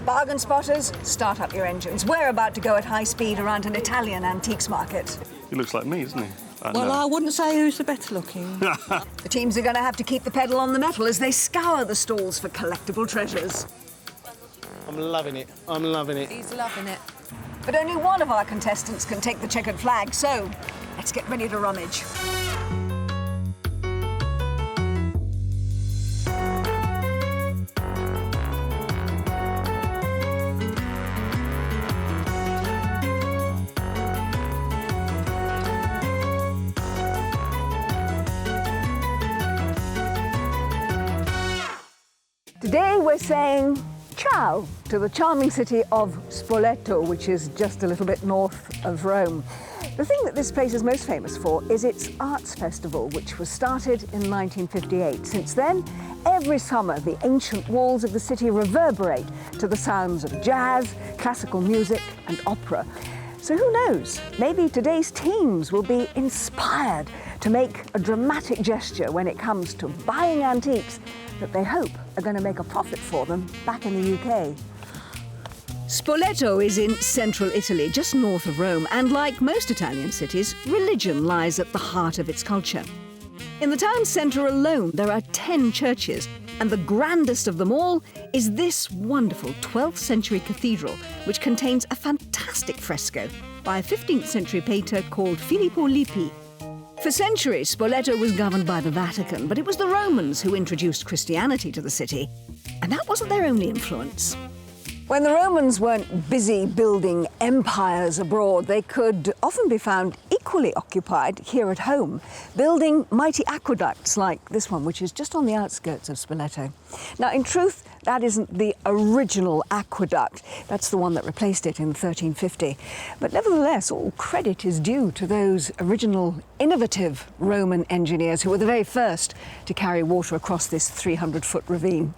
Bargain spotters, start up your engines. We're about to go at high speed around an Italian antiques market. He looks like me, doesn't he? Well, I wouldn't say who's the better looking. The teams are going to have to keep the pedal on the metal as they scour the stalls for collectible treasures. I'm loving it. I'm loving it. He's loving it. But only one of our contestants can take the checkered flag, so let's get ready to rummage. Today we're saying ciao to the charming city of Spoletto, which is just a little bit north of Rome. The thing that this place is most famous for is its arts festival, which was started in 1958. Since then, every summer the ancient walls of the city reverberate to the sounds of jazz, classical music and opera. So who knows, maybe today's teams will be inspired to make a dramatic gesture when it comes to buying antiques that they hope are going to make a profit for them back in the UK. Spoletto is in central Italy, just north of Rome, and like most Italian cities, religion lies at the heart of its culture. In the town centre alone, there are 10 churches, and the grandest of them all is this wonderful 12th century cathedral, which contains a fantastic fresco by a 15th century painter called Filippo Lippi. For centuries, Spoletto was governed by the Vatican, but it was the Romans who introduced Christianity to the city, and that wasn't their only influence. When the Romans weren't busy building empires abroad, they could often be found equally occupied here at home, building mighty aqueducts like this one, which is just on the outskirts of Spoletto. Now, in truth, that isn't the original aqueduct. That's the one that replaced it in 1350. But nevertheless, all credit is due to those original innovative Roman engineers who were the very first to carry water across this 300-foot ravine.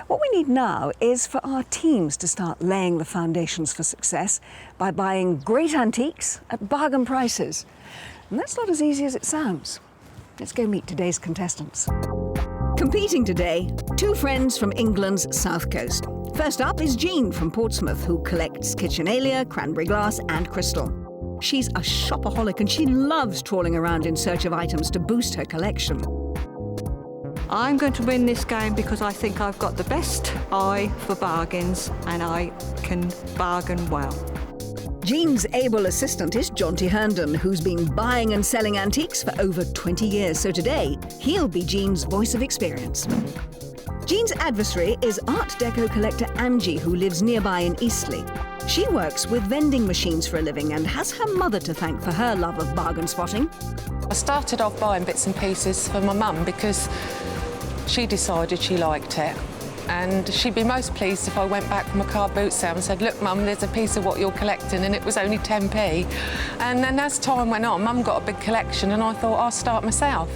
What we need now is for our teams to start laying the foundations for success by buying great antiques at bargain prices. And that's not as easy as it sounds. Let's go meet today's contestants. Competing today, two friends from England's south coast. First up is Jean from Portsmouth, who collects kitchenalia, cranberry glass and crystal. She's a shopaholic and she loves trawling around in search of items to boost her collection. I'm going to win this game because I think I've got the best eye for bargains and I can bargain well. Jean's able assistant is Jonty Herndon, who's been buying and selling antiques for over 20 years, so today he'll be Jean's voice of experience. Jean's adversary is Art Deco collector Anglie, who lives nearby in Eastleigh. She works with vending machines for a living and has her mother to thank for her love of bargain spotting. I started off buying bits and pieces for my mum because she decided she liked it. And she'd be most pleased if I went back from a car boot sale and said, look, Mum, there's a piece of what you're collecting, and it was only 10p. And then as time went on, Mum got a big collection, and I thought I'll start myself.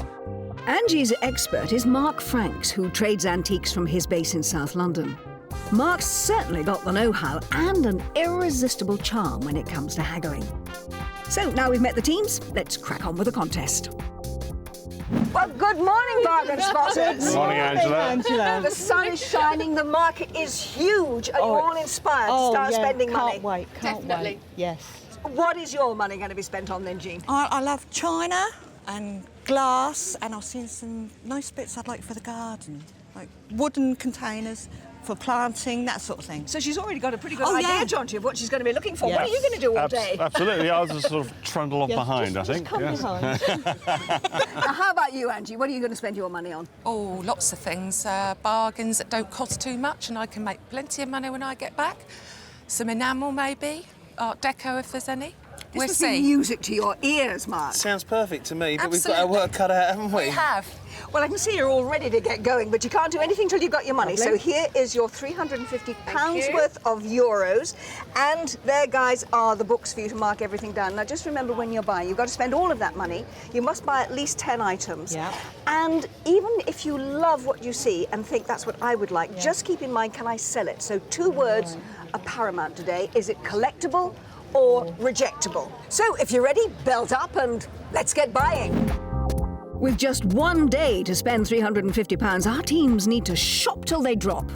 Angie's expert is Mark Franks, who trades antiques from his base in South London. Mark's certainly got the know-how and an irresistible charm when it comes to haggling. So now we've met the teams, let's crack on with the contest. Well, good morning, bargain spotters. Good morning, Angela. The sun is shining, the market is huge. Are you all inspired to start spending money? Can't wait, can't wait. Yes. What is your money going to be spent on then, Jean? I love china and glass, and I've seen some nice bits I'd like for the garden, like wooden containers for planting, that sort of thing. So she's already got a pretty good idea, Jonty, of what she's going to be looking for. Yes. What are you going to do all day? Absolutely, I'll just sort of trundle off behind, I think. Come behind. Now, how about you, Angie? What are you going to spend your money on? Oh, lots of things. Bargains that don't cost too much and I can make plenty of money when I get back. Some enamel, maybe. Art Deco, if there's any. This must be music to your ears, Mark. Sounds perfect to me, but Absolutely. we've got our work cut out, haven't we? We have. Well, I can see you're all ready to get going, but you can't do anything till you've got your money. Lovely. So here is your £350 you. worth of euros. And there, guys, are the books for you to mark everything down. Now, just remember when you're buying, you've got to spend all of that money. You must buy at least 10 items. Yeah. And even if you love what you see and think that's what I would like, just keep in mind, can I sell it? So two words are paramount today. Is it collectible or rejectable? So if you're ready, belt up and let's get buying. With just one day to spend £350, our teams need to shop till they drop.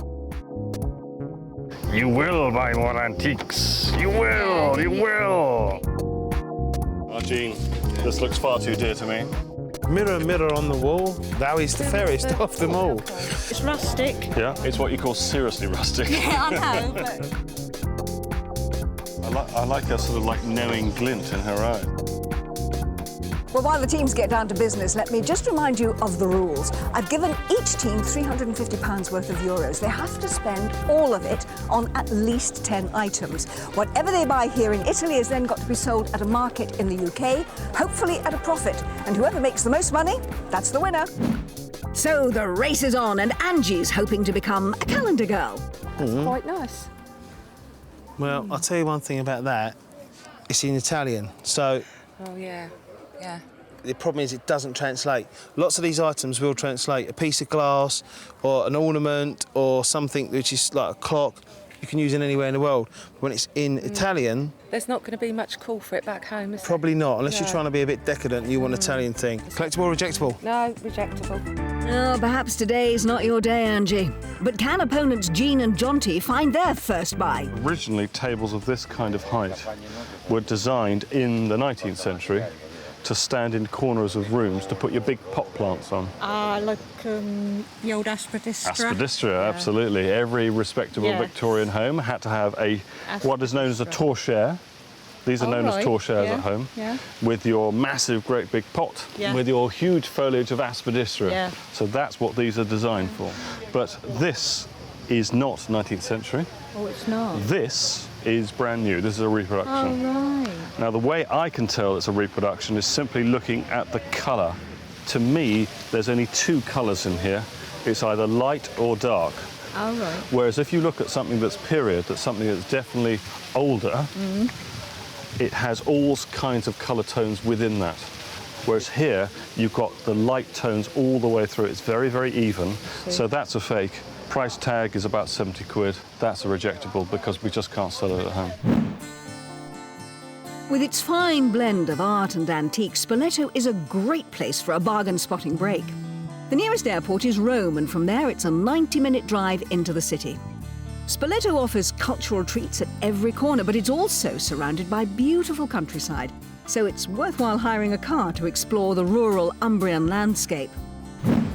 You will buy more antiques. You will, you will. Oh, Jean, this looks far too dear to me. Mirror, mirror on the wall, thou is the fairest of them all. It's rustic. Yeah, it's what you call seriously rustic. Yeah, I know, but... I like her sort of like knowing glint in her eye. Well, while the teams get down to business, let me just remind you of the rules. I've given each team £350 worth of euros. They have to spend all of it on at least 10 items. Whatever they buy here in Italy has then got to be sold at a market in the UK, hopefully at a profit. And whoever makes the most money, that's the winner. So the race is on, and Angie's hoping to become a calendar girl. That's quite nice. Well, I'll tell you one thing about that. It's in Italian, so... Oh, yeah. Yeah. The problem is it doesn't translate. Lots of these items will translate. A piece of glass or an ornament or something which is like a clock you can use it anywhere in the world. When it's in Italian... There's not going to be much call for it back home, is there? Probably not, unless you're No. trying to be a bit decadent and you want an Italian thing. Collectible or rejectable? No, rejectable. Oh, perhaps today's not your day, Angie. But can opponents Jean and Jonty find their first buy? Originally, tables of this kind of height were designed in the 19th century to stand in corners of rooms to put your big pot plants on. Like the old aspidistra. Aspidistra, absolutely. Every respectable Yeah. Victorian home had to have a what is known as a torchère. These are known as right. torchères Yeah, at home. yeah. With your massive, great big pot, Yeah. with your huge foliage of aspidistra. Yeah. So that's what these are designed for. But this is not 19th century. Oh, it's not. This is brand new. This is a reproduction. Right. Now, the way I can tell it's a reproduction is simply looking at the colour. To me, there's only two colours in here. It's either light or dark. All right. Whereas if you look at something that's period, that's something that's definitely older, it has all kinds of colour tones within that. Whereas here, you've got the light tones all the way through. It's very, very even. So that's a fake. Price tag is about 70 quid. That's a rejectable because we just can't sell it at home. With its fine blend of art and antique, Spoletto is a great place for a bargain spotting break. The nearest airport is Rome, and from there it's a 90-minute drive into the city. Spoletto offers cultural treats at every corner, but it's also surrounded by beautiful countryside, so it's worthwhile hiring a car to explore the rural Umbrian landscape.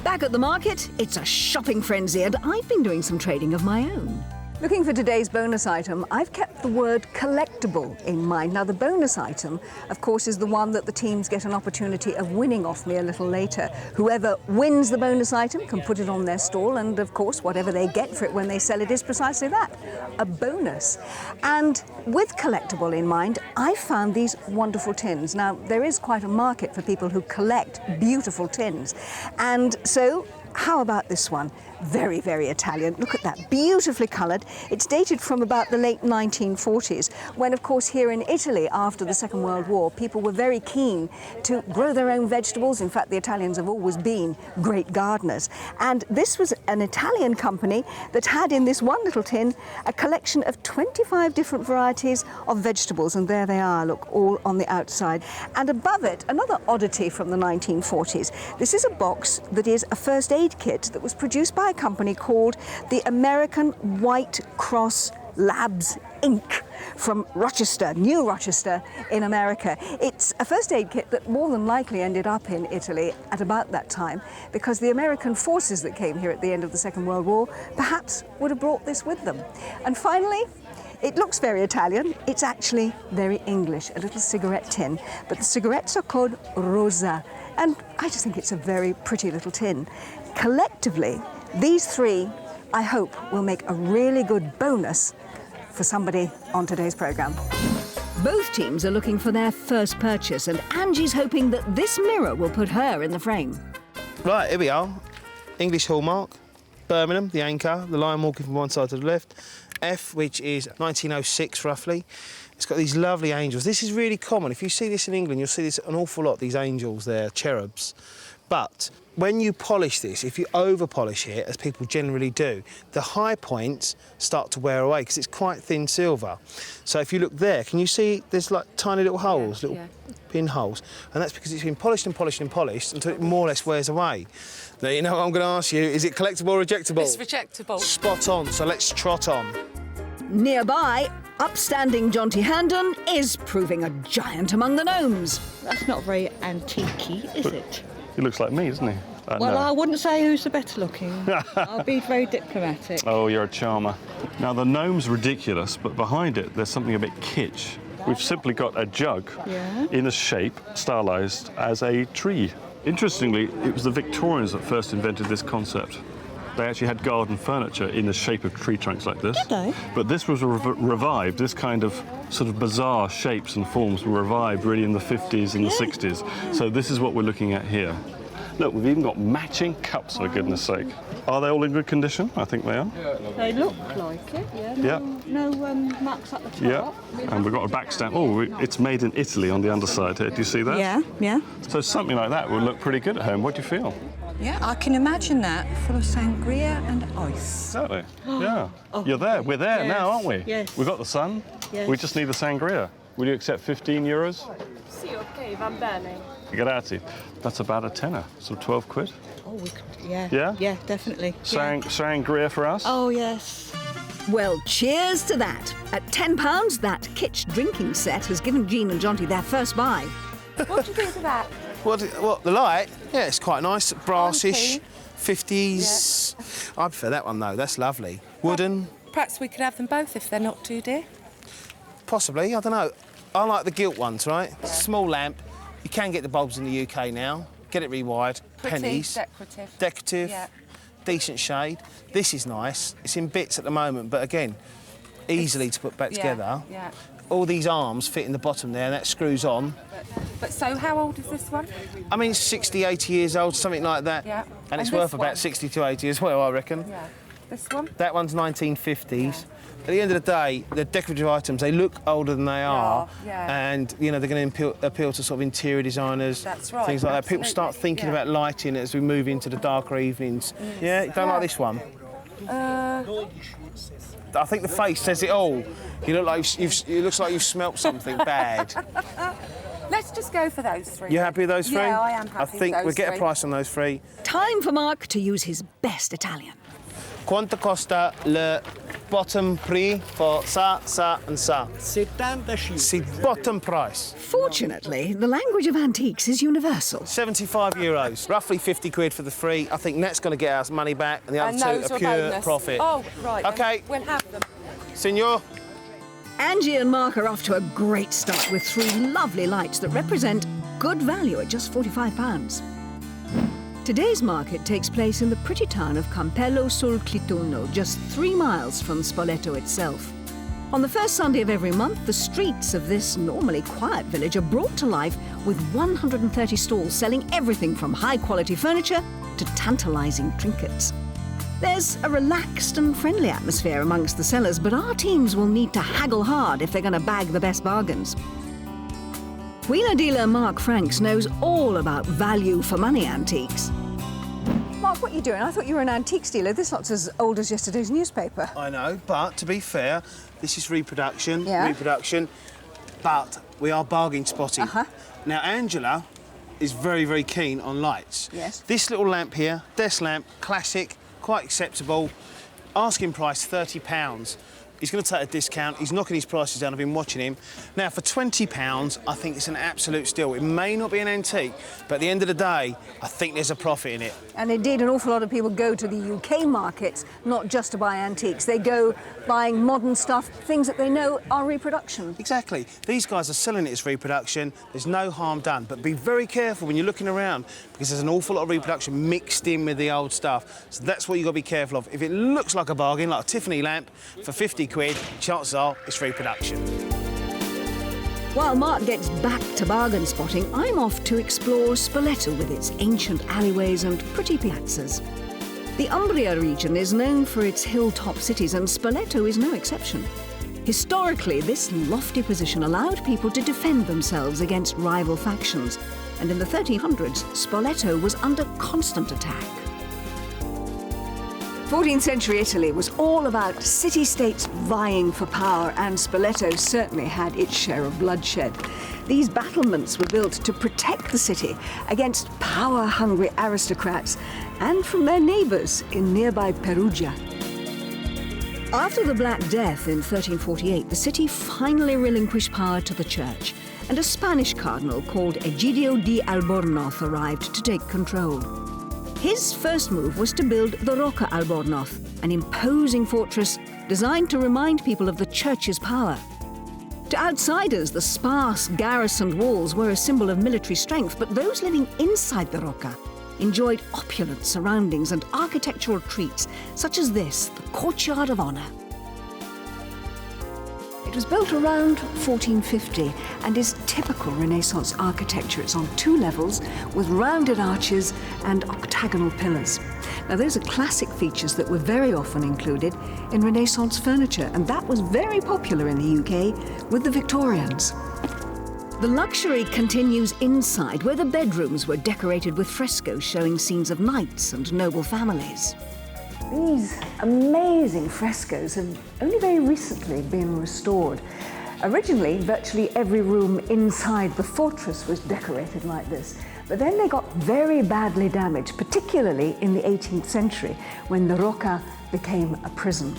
Back at the market, it's a shopping frenzy, and I've been doing some trading of my own. Looking for today's bonus item, I've kept the word collectible in mind. Now, the bonus item, of course, is the one that the teams get an opportunity of winning off me a little later. Whoever wins the bonus item can put it on their stall, and of course, whatever they get for it when they sell it is precisely that, a bonus. And with collectible in mind, I found these wonderful tins. Now, there is quite a market for people who collect beautiful tins. And so, how about this one? Very, very Italian. Look at that, beautifully coloured. It's dated from about the late 1940s, when, of course, here in Italy, after the Second World War, people were very keen to grow their own vegetables. In fact, the Italians have always been great gardeners. And this was an Italian company that had in this one little tin a collection of 25 different varieties of vegetables. And there they are, look, all on the outside. And above it, another oddity from the 1940s. This is a box that is a first aid kit that was produced by a company called the American White Cross Labs Inc. from Rochester, New Rochester in America. It's a first aid kit that more than likely ended up in Italy at about that time, because the American forces that came here at the end of the Second World War perhaps would have brought this with them. And finally, it looks very Italian. It's actually very English, a little cigarette tin, but the cigarettes are called Rosa, and I just think it's a very pretty little tin. Collectively, these three, I hope, will make a really good bonus for somebody on today's programme. Both teams are looking for their first purchase, and Angie's hoping that this mirror will put her in the frame. Right, here we are. English hallmark, Birmingham, the anchor, the lion walking from one side to the left. F, which is 1906 roughly. It's got these lovely angels. This is really common. If you see this in England, you'll see this an awful lot, these angels there, cherubs. But when you polish this, if you over-polish it, as people generally do, the high points start to wear away because it's quite thin silver. So if you look there, can you see there's like tiny little holes, little pinholes? And that's because it's been polished and polished and polished until it more or less wears away. Now, you know what I'm going to ask you, is it collectible or rejectable? It's rejectable. Spot on, so let's trot on. Nearby, upstanding Jonty Handon is proving a giant among the gnomes. That's not very antique-y, is it? He looks like me, doesn't he? Well, No. I wouldn't say who's the better looking. I'll be very diplomatic. Oh, you're a charmer. Now, the gnome's ridiculous, but behind it, there's something a bit kitsch. We've simply got a jug in a shape, stylised as a tree. Interestingly, it was the Victorians that first invented this concept. They actually had garden furniture in the shape of tree trunks like this. Did they? But this was revived. This kind of sort of bizarre shapes and forms were revived really in the 50s and the 60s. So this is what we're looking at here. Look, we've even got matching cups, for goodness sake. Are they all in good condition? I think they are. They look like it, yeah. No marks at the top. Yeah, and we've got a back stamp. Oh, it's made in Italy on the underside here. Do you see that? Yeah. So something like that would look pretty good at home. What do you feel? Yeah, I can imagine that, full of sangria and ice. Exactly. Yeah. You're there. We're there now, aren't we? Yes. We've got the sun. Yes. We just need the sangria. Will you accept 15 euros? Sì, ok, va bene. Grazie. That's about a tenner, so 12 quid. Oh, we could, yeah. Yeah? Yeah, definitely. Sangria for us? Oh, yes. Well, cheers to that. At £10, that kitsch drinking set has given Jean and Jonty their first buy. What do you think of that? What, the light? Yeah, it's quite nice, brassish, Okay. 50s. I prefer that one, though. That's lovely. Wooden, Perhaps we could have them both if they're not too dear. possibly, I don't know. I like the gilt ones, right? Small lamp. You can get the bulbs in the UK now. Get it rewired. Pretty Pennies. decorative. Decorative. Yeah. Decent shade. This is nice. It's in bits at the moment, but again, easily to put back together. Yeah. All these arms fit in the bottom there, and that screws on. But so how old is this one? I mean, 60, 80 years old, something like that. Yeah. And it's And worth this about one? 60 to 80 as well, I reckon. Yeah. This one? That one's 1950s. At the end of the day, the decorative items, they look older than they are. yeah. And, you know, they're going to appeal to sort of interior designers. That's right, Things like that. People start absolutely, thinking yeah. about lighting as we move into the darker evenings. Yeah, you don't like this one? I think the face says it all. You look like it looks like you've smelt something bad. Let's just go for those three. You happy with those three? Yeah, I am happy I think with we'll those get a three. price on those three. Time for Mark to use his best Italian. Quanto costa le bottom prix for sa, and sa? 75. C'est bottom price. Fortunately, the language of antiques is universal. 75 euros, roughly 50 quid for the three. I think Net's going to get our money back, and the other And two those are are pure bonus. profit. Oh, right. then Okay. We'll have them. Signor, Angie and Mark are off to a great start with three lovely lights that represent good value at just £45. Today's market takes place in the pretty town of Campello sul Clituno, just 3 miles from Spoletto itself. On the first Sunday of every month, the streets of this normally quiet village are brought to life with 130 stalls selling everything from high-quality furniture to tantalising trinkets. There's a relaxed and friendly atmosphere amongst the sellers, but our teams will need to haggle hard if they're going to bag the best bargains. Wheeler dealer Mark Franks knows all about value for money antiques. Mark, what are you doing? I thought you were an antiques dealer. This lot's as old as yesterday's newspaper. I know, but to be fair, this is reproduction, Yeah. but we are bargain spotting. Uh-huh. Now, Angela is very, very keen on lights. Yes. This little lamp here, desk lamp, classic, quite acceptable. Asking price, £30. He's going to take a discount. He's knocking his prices down. I've been watching him. Now, for £20, I think it's an absolute steal. It may not be an antique, but at the end of the day, I think there's a profit in it. And indeed, an awful lot of people go to the UK markets not just to buy antiques. They go buying modern stuff, things that they know are reproduction. Exactly. These guys are selling it as reproduction. There's no harm done. But be very careful when you're looking around because there's an awful lot of reproduction mixed in with the old stuff. So that's what you've got to be careful of. If it looks like a bargain, like a Tiffany lamp for 50 quid, chances are it's reproduction. While Mark gets back to bargain spotting, I'm off to explore Spoletto with its ancient alleyways and pretty piazzas. The Umbria region is known for its hilltop cities, and Spoletto is no exception. Historically, this lofty position allowed people to defend themselves against rival factions, and in the 1300s, Spoletto was under constant attack. 14th century Italy was all about city-states vying for power, and Spoletto certainly had its share of bloodshed. These battlements were built to protect the city against power-hungry aristocrats and from their neighbours in nearby Perugia. After the Black Death in 1348, the city finally relinquished power to the church, and a Spanish cardinal called Egidio de Albornoz arrived to take control. His first move was to build the Roca Albornoz, an imposing fortress designed to remind people of the church's power. To outsiders, the sparse, garrisoned walls were a symbol of military strength, but those living inside the Roca enjoyed opulent surroundings and architectural treats, such as this, the Courtyard of Honour. It was built around 1450 and is typical Renaissance architecture. It's on 2 levels with rounded arches and octagonal pillars. Now, those are classic features that were very often included in Renaissance furniture, and that was very popular in the UK with the Victorians. The luxury continues inside, where the bedrooms were decorated with frescoes showing scenes of knights and noble families. These amazing frescoes have only very recently been restored. Originally, virtually every room inside the fortress was decorated like this, but then they got very badly damaged, particularly in the 18th century, when the Roca became a prison.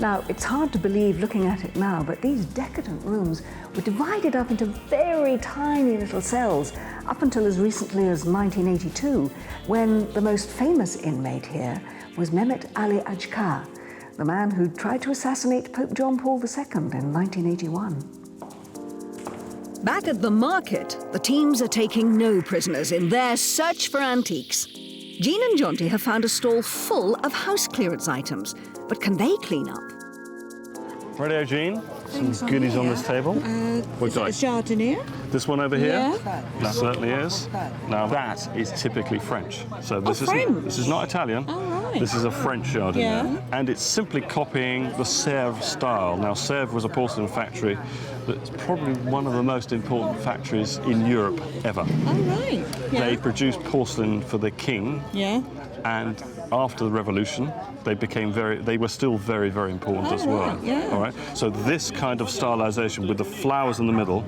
Now, it's hard to believe looking at it now, but these decadent rooms were divided up into very tiny little cells, up until as recently as 1982, when the most famous inmate here was Mehmet Ali Ajkar, the man who tried to assassinate Pope John Paul II in 1981. Back at the market, the teams are taking no prisoners in their search for antiques. Jean and Jonty have found a stall full of house clearance items, but can they clean up? Rightio, Jean. Some goodies on this table. Is it a jardinier? This one over here? Yeah. That certainly is. Now that is typically French. So this French. This is not Italian. Oh, right. This is a French jardinier. Yeah. And it's simply copying the Sèvres style. Now Sèvres was a porcelain factory that's probably one of the most important factories in Europe ever. Oh, right. Yeah. They produced porcelain for the king. Yeah. And after the revolution, they were still very, very important as well. Right, yeah. All right. So this kind of stylization with the flowers in the middle,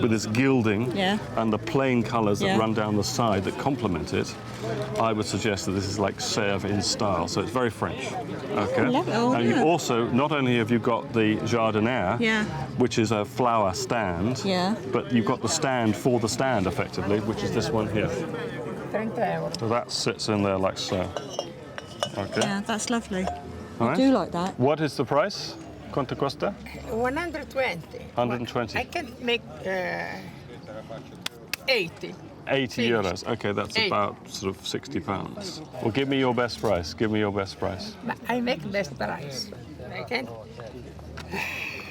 with this gilding, and the plain colours that run down the side that complement it, I would suggest that this is like Sèvres in style. So it's very French. Okay. And you also, not only have you got the jardinière, which is a flower stand, but you've got the stand for the stand, effectively, which is this one here. So that sits in there like so. Okay. Yeah, that's lovely. All I right. do like that. What is the price? Quanto costa? 120. 120. I can make 80. 80 euros. Okay, that's about sort of 60 pounds. Well, give me your best price. Give me your best price. But I make best price.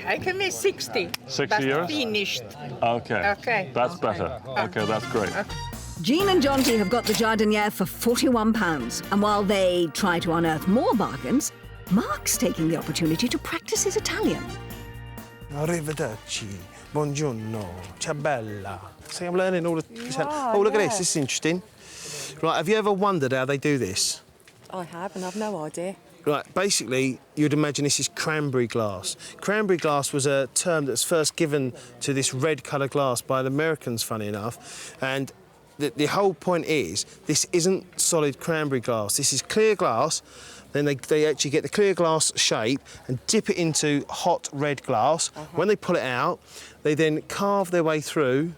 I can make 60. 60 but euros? Finished. Okay. Okay. That's better. Okay, that's great. Jean and Jonty have got the jardinière for £41, and while they try to unearth more bargains, Mark's taking the opportunity to practice his Italian. Arrivederci, buongiorno, ciao bella. See, I'm learning all the... oh, look at this, this is interesting. Right, have you ever wondered how they do this? I have, and I've no idea. Right, basically, you'd imagine this is cranberry glass. Cranberry glass was a term that's first given to this red-coloured glass by the Americans, funny enough, and the whole point is, this isn't solid cranberry glass. This is clear glass. Then they actually get the clear glass shape and dip it into hot red glass. When they pull it out, they then carve their way through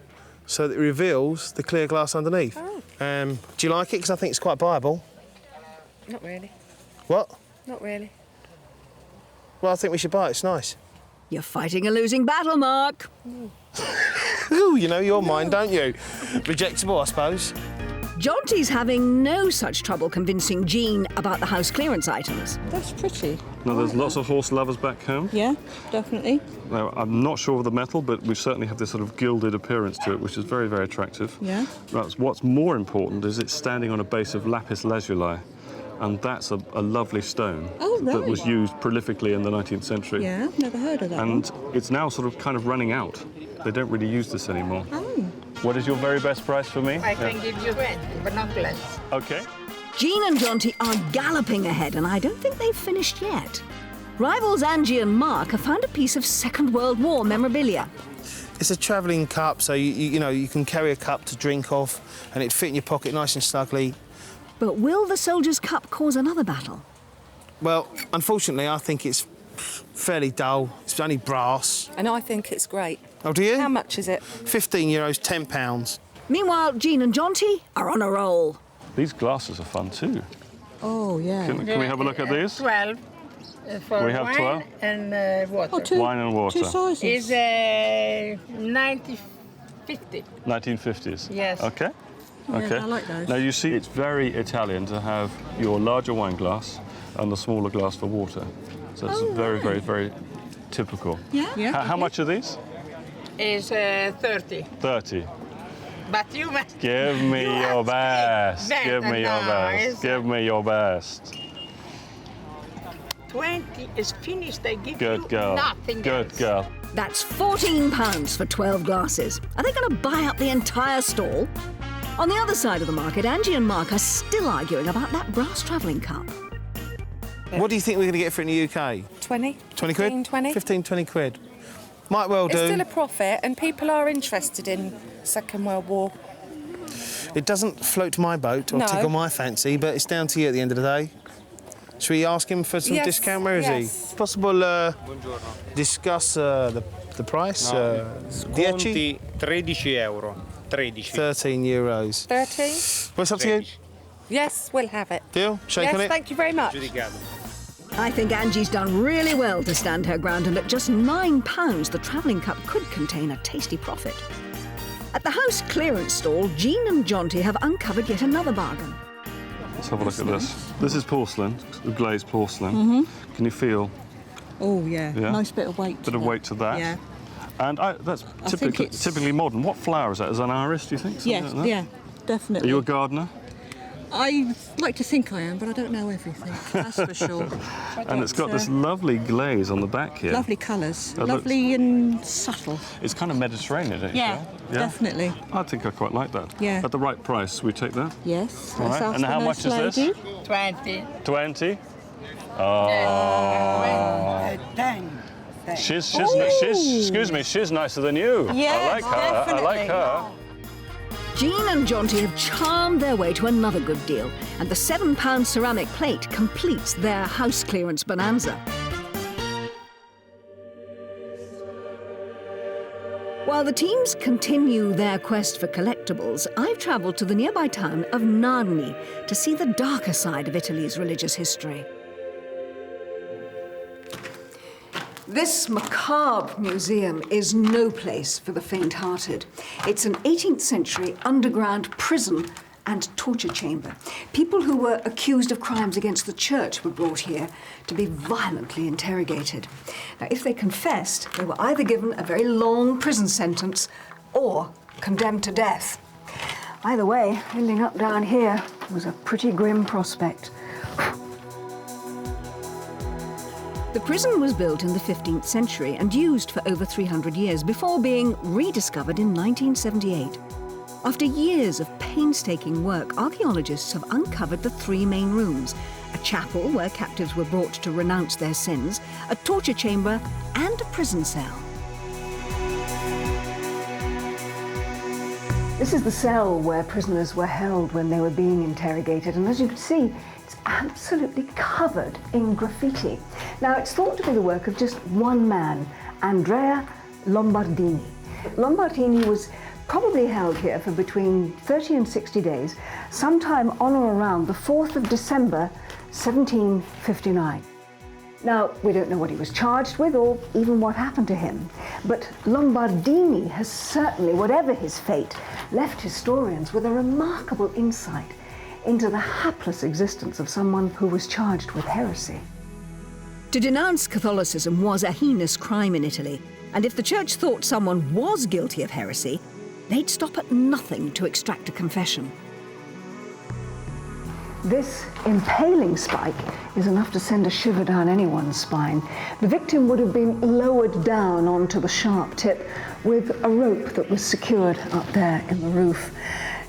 so that it reveals the clear glass underneath. Do you like it? Because I think it's quite viable. Not really. What? Not really. Well, I think we should buy it. It's nice. You're fighting a losing battle, Mark. Ooh, you know your mind, don't you? Rejectable, I suppose. Jonty's having no such trouble convincing Jean about the house clearance items. That's pretty. Now, there's lots of horse lovers back home. Yeah, definitely. Now, I'm not sure of the metal, but we certainly have this sort of gilded appearance to it, which is very, very attractive. Yeah. What's more important is it's standing on a base of lapis lazuli, and that's a lovely stone that was used prolifically in the 19th century. Yeah, never heard of that. And it's now sort of kind of running out. They don't really use this anymore. Oh. What is your very best price for me? I can give you 20, but not less. Okay. Jean and Jonty are galloping ahead, and I don't think they've finished yet. Rivals Angie and Mark have found a piece of Second World War memorabilia. It's a travelling cup, so you know you can carry a cup to drink off, and it'd fit in your pocket nice and snugly. But will the soldier's cup cause another battle? Well, unfortunately, I think it's fairly dull. It's only brass. And I think it's great. Oh, do you? How much is it? €15, £10. Meanwhile, Jean and Jonty are on a roll. These glasses are fun too. Oh, yeah. Can we have a look at these? 12 for We have wine 12? and water. Oh, two, Wine and water. two sizes. Is 1950. 1950s. Yes. Okay. Okay. I like those. Now you see, it's very Italian to have your larger wine glass and the smaller glass for water. So it's very, very, very typical. Yeah. How much are these? Is 30. 30. But you must. Give me You your have to best. eat Give me your better, best. Give me your best. 20 is finished. They give Good you girl. nothing Good else. girl. That's £14 for 12 glasses. Are they going to buy up the entire stall? On the other side of the market, Angie and Mark are still arguing about that brass travelling cup. What do you think we're going to get for it in the UK? 20. 20 quid? 15, 20. 15, 20 quid. Might well do. It's still a profit, and people are interested in Second World War. It doesn't float my boat or No. tickle my fancy, but it's down to you at the end of the day. Should we ask him for some Yes, discount? Where is yes. he? Possible discuss the price? 10? Conti 13 euro. 13. €13. 13? Well, it's up to you. Yes, we'll have it. Deal? Shake yes, on it? thank you very much. I think Angie's done really well to stand her ground, and at just £9, the travelling cup could contain a tasty profit. At the house clearance stall, Jean and Jonty have uncovered yet another bargain. Let's have a look at this. This is porcelain, glazed porcelain. Can you feel Oh, yeah. Yeah. Nice bit of weight. bit of weight to that? Yeah. And that's think it's- typically modern. What flower is that? Is that an iris, do you think? Something Yes, like that? yeah, definitely. Are you a gardener? I like to think I am, but I don't know everything, that's for sure. And it's got this lovely glaze on the back here. Lovely colours, That lovely and subtle. It's kind of Mediterranean, don't you Yeah, feel? definitely. I think I quite like that. Yeah. At the right price, we take that. Yes. All let's right. ask And the how nice much is this? lady. 20. 20? Oh. 10. She's excuse me, she's nicer than you. Yes, I like her. I like definitely. her. Jean and Jonty have charmed their way to another good deal, and the £7 ceramic plate completes their house clearance bonanza. While the teams continue their quest for collectibles, I've travelled to the nearby town of Narni to see the darker side of Italy's religious history. This macabre museum is no place for the faint-hearted. It's an 18th century underground prison and torture chamber. People who were accused of crimes against the church were brought here to be violently interrogated. Now, if they confessed, they were either given a very long prison sentence or condemned to death. Either way, ending up down here was a pretty grim prospect. The prison was built in the 15th century and used for over 300 years before being rediscovered in 1978. After years of painstaking work, archaeologists have uncovered the three main rooms: a chapel where captives were brought to renounce their sins, a torture chamber, and a prison cell. This is the cell where prisoners were held when they were being interrogated, and as you can see, it's absolutely covered in graffiti. Now, it's thought to be the work of just one man, Andrea Lombardini. Lombardini was probably held here for between 30 and 60 days, sometime on or around the 4th of December, 1759. Now, we don't know what he was charged with or even what happened to him, but Lombardini has certainly, whatever his fate, left historians with a remarkable insight into the hapless existence of someone who was charged with heresy. To denounce Catholicism was a heinous crime in Italy, and if the church thought someone was guilty of heresy, they'd stop at nothing to extract a confession. This impaling spike is enough to send a shiver down anyone's spine. The victim would have been lowered down onto the sharp tip with a rope that was secured up there in the roof.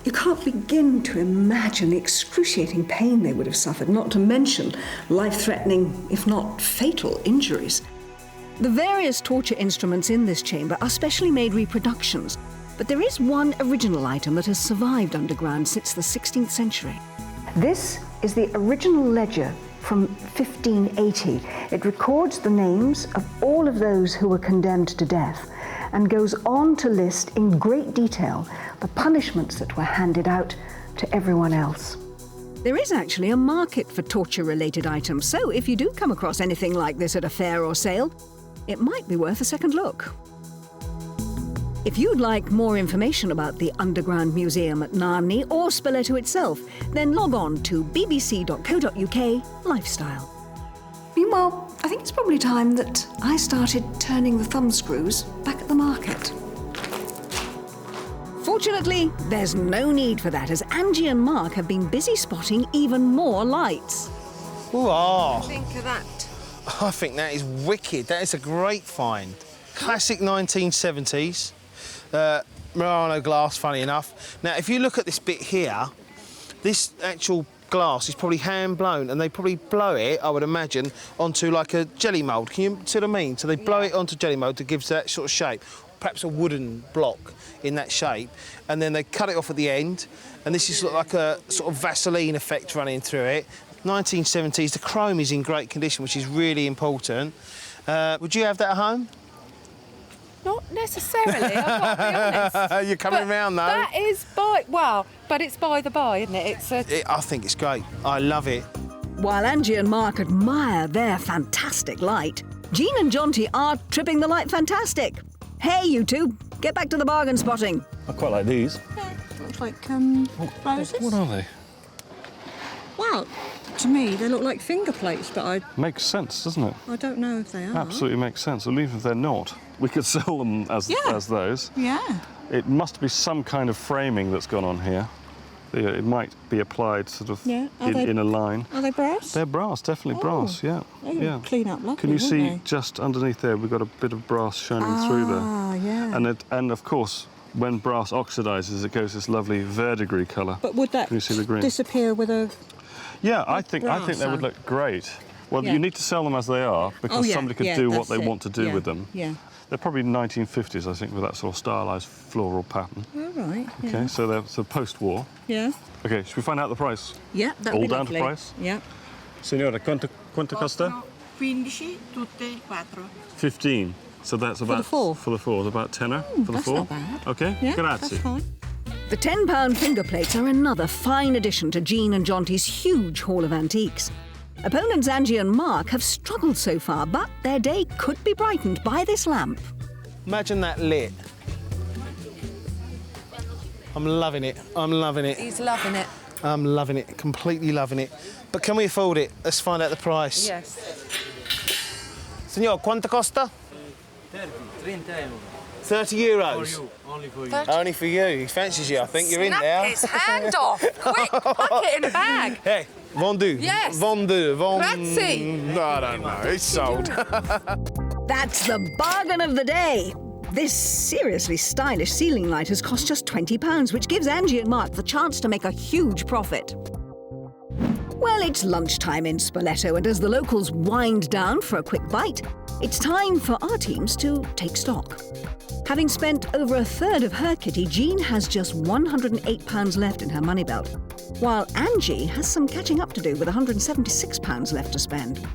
You can't begin to imagine the excruciating pain they would have suffered, not to mention life-threatening, if not fatal, injuries. The various torture instruments in this chamber are specially made reproductions, but there is one original item that has survived underground since the 16th century. This is the original ledger from 1580. It records the names of all of those who were condemned to death and goes on to list in great detail the punishments that were handed out to everyone else. There is actually a market for torture-related items, so if you do come across anything like this at a fair or sale, it might be worth a second look. If you'd like more information about the Underground Museum at Narni or Spoletto itself, then log on to bbc.co.uk/lifestyle. Meanwhile, I think it's probably time that I started turning the thumbscrews back at the market. Fortunately, there's no need for that, as Angie and Mark have been busy spotting even more lights. Ooh, What do you think of that? I think that is wicked. That is a great find. Classic 1970s. Murano glass, funny enough. Now, if you look at this bit here, this actual glass is probably hand blown, and they probably blow it, I would imagine, onto like a jelly mould. Can you see what I mean? So they blow it onto jelly mould to give that sort of shape, perhaps a wooden block in that shape, and then they cut it off at the end, and this is like a sort of Vaseline effect running through it. 1970s, the chrome is in great condition, which is really important. Would you have that at home? Not necessarily, I've got to be honest. You're coming round, though. That is but it's by the by, isn't it? I think it's great. I love it. While Angie and Mark admire their fantastic light, Jean and Jonty are tripping the light fantastic. Hey, you two, get back to the bargain spotting. I quite like these. Looks like roses. What are they? Well, to me, they look like finger plates, but Makes sense, doesn't it? I don't know if they are. Absolutely makes sense. Well, even if they're not, we could sell them as those. Yeah. It must be some kind of framing that's gone on here. It might be applied sort of in a line. Are they brass? They're brass, definitely brass, yeah. They clean up lovely, Can you see they? just underneath there, we've got a bit of brass shining through there. Ah, yeah. And of course, when brass oxidizes, it goes this lovely verdigris colour. But would that Can you see the green? disappear with a... Yeah, I think they would look great. Well, you need to sell them as they are, because somebody could do what they want to do with them. Yeah. They're probably 1950s, I think, with that sort of stylised floral pattern. All right. Okay, so they're post-war. Yeah. Okay, should we find out the price? Yeah, that'd All be down lovely. to price? Yeah. Signora, quanto costa? 15, tutte 4. 15. So that's about... For the four, it's about tenner for the that's four. not bad. Okay, Yeah, grazie. that's fine. The £10 finger plates are another fine addition to Jean and Jonty's huge haul of antiques. Opponents Angie and Mark have struggled so far, but their day could be brightened by this lamp. Imagine that lit. I'm loving it. I'm loving it. He's loving it. I'm loving it. Completely loving it. But can we afford it? Let's find out the price. Yes. Signor, quanto costa? 30 euros. 30 euros? For you, only for you. Only for you. He fancies you, I think. You're in Snap there. his hand off. Quick, pack it in a bag. Hey, vendu. Yes. Vendu. Grazie. I don't know. It's sold. That's the bargain of the day. This seriously stylish ceiling light has cost just £20, which gives Angie and Mark the chance to make a huge profit. Well, it's lunchtime in Spoletto, and as the locals wind down for a quick bite, it's time for our teams to take stock. Having spent over a third of her kitty, Jean has just £108 left in her money belt, while Angie has some catching up to do with £176 left to spend.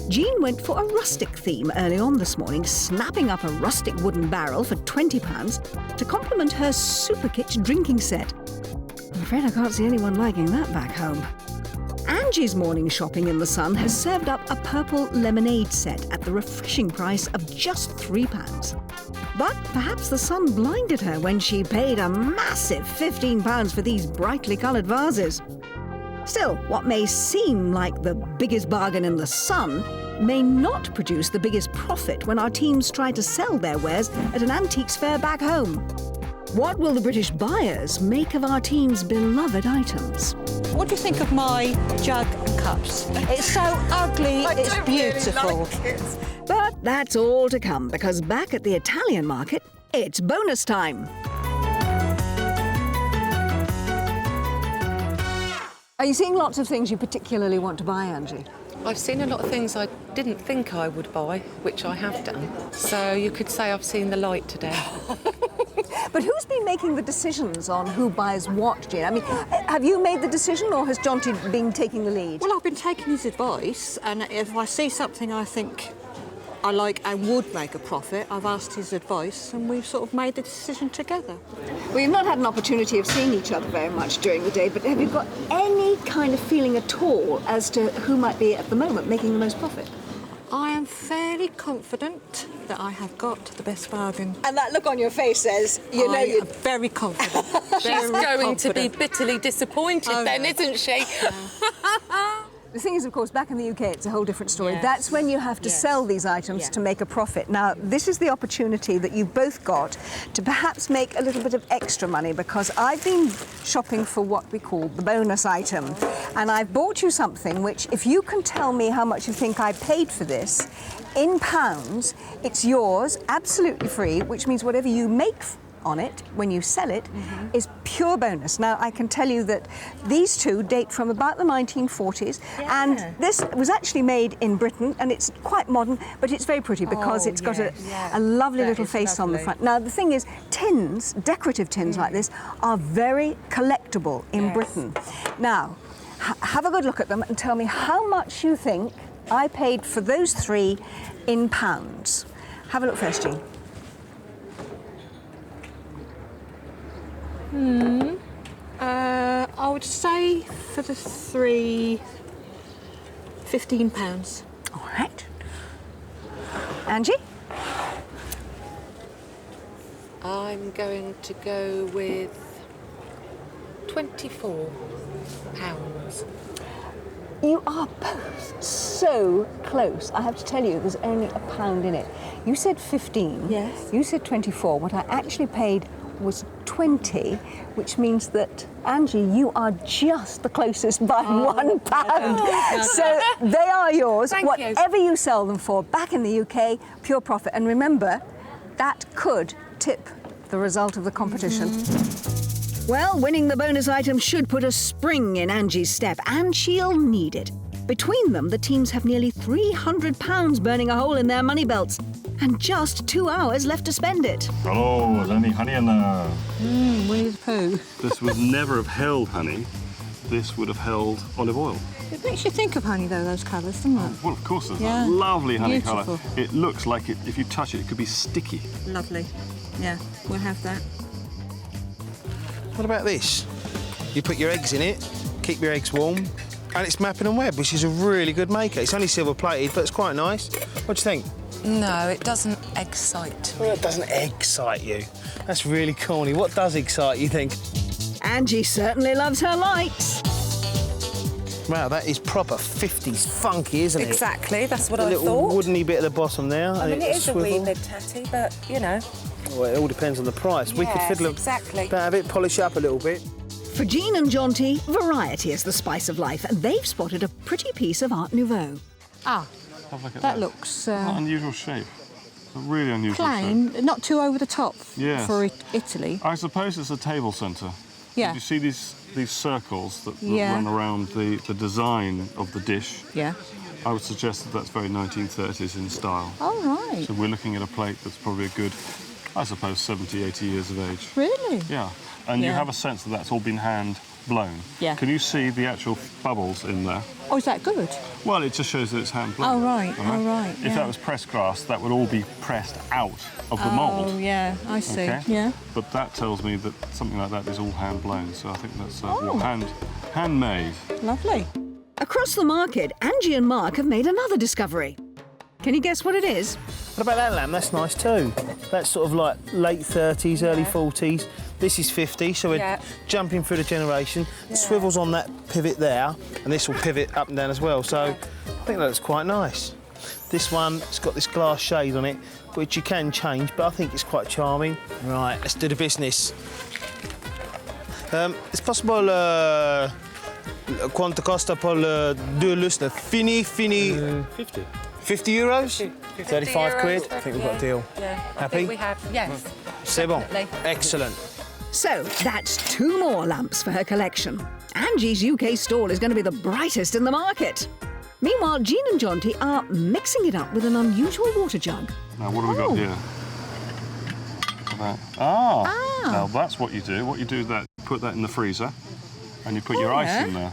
Jean went for a rustic theme early on this morning, snapping up a rustic wooden barrel for £20 to complement her super kitsch drinking set. I'm afraid I can't see anyone liking that back home. Angie's morning shopping in the sun has served up a purple lemonade set at the refreshing price of just £3. But perhaps the sun blinded her when she paid a massive £15 for these brightly coloured vases. Still, what may seem like the biggest bargain in the sun may not produce the biggest profit when our teams try to sell their wares at an antiques fair back home. What will the British buyers make of our team's beloved items? What do you think of my jug and cups? It's so ugly, it's beautiful. But that's all to come, because back at the Italian market, it's bonus time. Are you seeing lots of things you particularly want to buy, Angie? I've seen a lot of things I didn't think I would buy, which I have done. So you could say I've seen the light today. But who's been making the decisions on who buys what, Jean? I mean, have you made the decision or has Jonty been taking the lead? Well, I've been taking his advice, and if I see something I think I like and would make a profit, I've asked his advice, and we've sort of made the decision together. Well, you've not had an opportunity of seeing each other very much during the day, but have you got any kind of feeling at all as to who might be, at the moment, making the most profit? I am fairly confident that I have got the best bargain. And that look on your face says, you know you're... very confident. She's going to be bitterly disappointed then, isn't she? The thing is, of course, back in the UK, it's a whole different story. Yes. That's when you have to sell these items to make a profit. Now, this is the opportunity that you've both got to perhaps make a little bit of extra money, because I've been shopping for what we call the bonus item. And I've bought you something which, if you can tell me how much you think I paid for this, in pounds, it's yours, absolutely free, which means whatever you make on it when you sell it is pure bonus. Now, I can tell you that these two date from about the 1940s, and this was actually made in Britain, and it's quite modern, but it's very pretty because it's got a lovely little face on the front. Now, the thing is, tins, decorative tins like this, are very collectible in Britain. Now, have a good look at them and tell me how much you think I paid for those three in pounds. Have a look first, Jean. I would say for the three, £15. All right. Angie? I'm going to go with £24. You are both so close. I have to tell you, there's only a pound in it. You said 15. Yes. You said 24. What I actually paid was 20, which means that, Angie, you are just the closest by £1. So they are yours. Thank you. Whatever you sell them for, back in the UK, pure profit. And remember, that could tip the result of the competition. Well, winning the bonus item should put a spring in Angie's step, and she'll need it. Between them, the teams have nearly £300 burning a hole in their money belts, and just 2 hours left to spend it. Hello, honey, honey, Winnie the Pooh. This would never have held honey. This would have held olive oil. It makes you think of honey, though, those colours, doesn't it? Well, of course, it's Yeah. a lovely honey colour. Beautiful. It looks like it, if you touch it, it could be sticky. Lovely. Yeah, we'll have that. What about this? You put your eggs in it, keep your eggs warm, and it's mapping and web, which is a really good maker. It's only silver plated, but it's quite nice. What do you think? No, it doesn't excite. Well, it doesn't excite you. That's really corny. What does excite you, think? Angie certainly loves her lights. Wow, that is proper 50s funky, isn't it? Exactly, that's what A I little thought. woodeny bit at the bottom there. I mean, it is a wee swivel. bit tatty, but, you know. Well, it all depends on the price. We could Yes, fiddle exactly. about a bit, polish it up a little bit. For Jean and Jonty, variety is the spice of life, and they've spotted a pretty piece of Art Nouveau. Ah, Have a look at that looks An unusual shape. It's a really unusual shape. plain, not too over the top Yes. for Italy. I suppose it's a table centre. Yeah. Did you see these circles that Yeah. run around the design of the dish? Yeah. I would suggest that that's very 1930s in style. All right. So we're looking at a plate that's probably a good, I suppose, 70, 80 years of age. Really? Yeah. And you Yeah. have a sense that that's all been hand blown. Yeah. Can you see the actual bubbles in there? Oh, is that good? Well, it just shows that it's hand blown. Oh, right. all Oh, right. If that was pressed grass, that would all be pressed out of the Oh, mould. yeah, I see. Okay? Yeah. But that tells me that something like that is all hand blown. So I think that's Oh. handmade. Lovely. Across the market, Angie and Mark have made another discovery. Can you guess what it is? What about that lamb? That's nice too. That's sort of like late 30s, early 40s. This is 50, so we're jumping through the generation. The swivel's on that pivot there, and this will pivot up and down as well. So I think that looks quite nice. This one, it's got this glass shade on it, which you can change, but I think it's quite charming. Right, let's do the business. It's possible. Quanto costa per due lustre? Fini. 50. 50 euros? 35 quid? €35, I think we've got a deal. Yeah, I Happy? think we have, yes. C'est bon. Definitely. Excellent. So, that's 2 more lamps for her collection. Angie's UK stall is going to be the brightest in the market. Meanwhile, Jean and Jonty are mixing it up with an unusual water jug. Now, what have we got here? at that. Ah! Now that's what you do. What you do is that put that in the freezer, and you put your ice in there,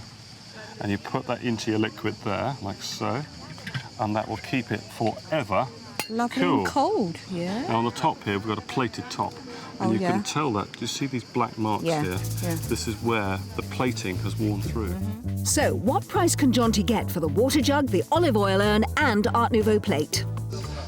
and you put that into your liquid there, like so, and that will keep it forever. Lovely cool. and cold, yeah. And on the top here, we've got a plated top. And you can tell that. Do you see these black marks here? Yeah. This is where the plating has worn through. So, what price can Jonty get for the water jug, the olive oil urn and Art Nouveau plate?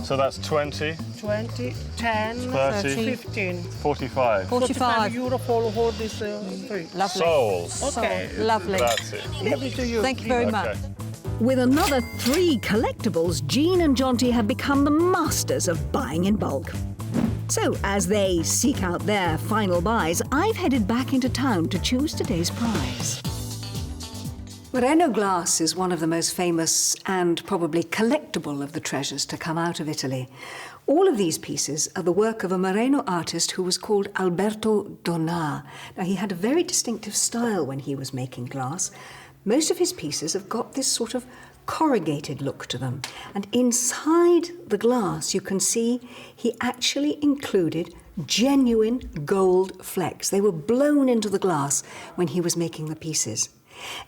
So that's 20, 20, 10, 30, 15. 45. 45 euro for hold this free. Lovely. Souls. Okay. Lovely. That's it. Give it to you. Thank you very much. With another 3 collectibles, Jean and Jonty have become the masters of buying in bulk. So, as they seek out their final buys, I've headed back into town to choose today's prize. Moreno glass is one of the most famous and probably collectible of the treasures to come out of Italy. All of these pieces are the work of a Moreno artist who was called Alberto Donà. Now, he had a very distinctive style when he was making glass. Most of his pieces have got this sort of corrugated look to them. And inside the glass, you can see he actually included genuine gold flecks. They were blown into the glass when he was making the pieces.